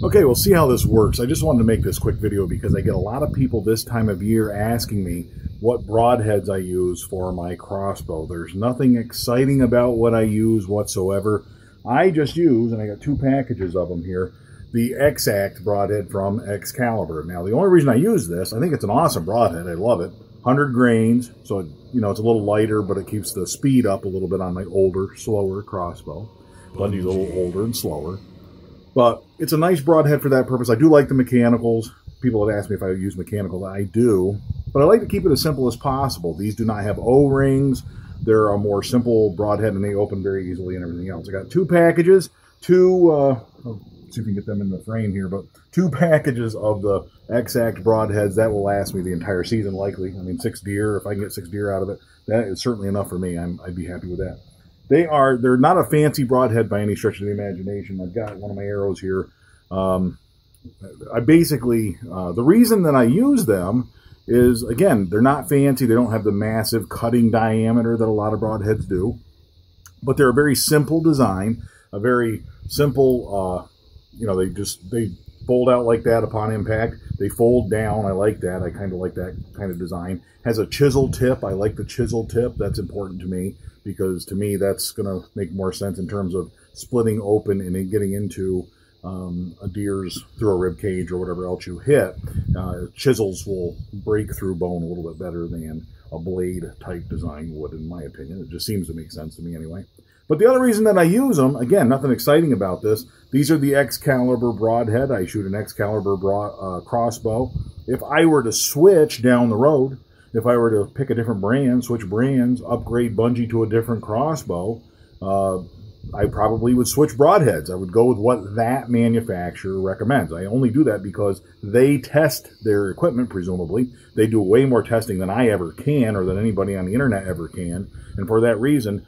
Okay, we'll see how this works. I just wanted to make this quick video because I get a lot of people this time of year asking me what broadheads I use for my crossbow. There's nothing exciting about what I use whatsoever. I just use, and I got two packages of them here, the X-Act broadhead from Excalibur. Now, the only reason I use this, I think it's an awesome broadhead. I love it. 100 grains, so you know it's a little lighter, but it keeps the speed up a little bit on my older, slower crossbow. Bunjie's a little older and slower. But it's a nice broadhead for that purpose. I do like the mechanicals. People have asked me if I use mechanical. I do. But I like to keep it as simple as possible. These do not have O-rings. They're a more simple broadhead, and they open very easily and everything else. I got two packages, I'll see if we can get them in the frame here, but two packages of the X-Act broadheads. That will last me the entire season, likely. I mean, 6 deer, if I can get 6 deer out of it, that is certainly enough for me. I'd be happy with that. They're not a fancy broadhead by any stretch of the imagination. I've got one of my arrows here. I basically, the reason that I use them is, again, they're not fancy. They don't have the massive cutting diameter that a lot of broadheads do. But they're a very simple design, a very simple, they fold out like that upon impact. They fold down. I like that. I kind of like that kind of design. Has a chisel tip. I like the chisel tip. That's important to me because to me that's going to make more sense in terms of splitting open and then getting into a deer's through a rib cage or whatever else you hit. Chisels will break through bone a little bit better than a blade type design would, in my opinion. It just seems to make sense to me anyway. But the other reason that I use them, again, nothing exciting about this. These are the Excalibur broadhead. I shoot an Excalibur crossbow. If I were to switch down the road, if I were to pick a different brand, switch brands, upgrade Bunjie to a different crossbow, I probably would switch broadheads. I would go with what that manufacturer recommends. I only do that because they test their equipment, presumably. They do way more testing than I ever can or than anybody on the internet ever can. And for that reason,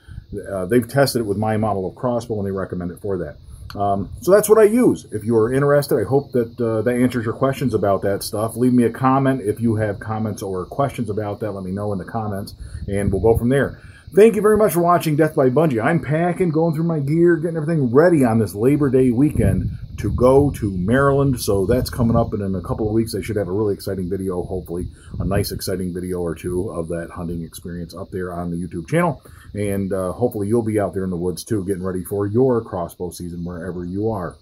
they've tested it with my model of crossbow and they recommend it for that. So that's what I use. If you are interested, I hope that that answers your questions about that stuff. Leave me a comment if you have comments or questions about that. Let me know in the comments, and we'll go from there. Thank you very much for watching Death by Bunjie. I'm packing, going through my gear, getting everything ready on this Labor Day weekend to go to Maryland. So that's coming up, and in a couple of weeks I should have a really exciting video, hopefully a nice exciting video or two of that hunting experience up there on the YouTube channel. And hopefully you'll be out there in the woods too, getting ready for your crossbow season wherever you are.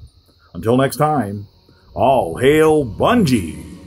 Until next time, all hail Bunjie!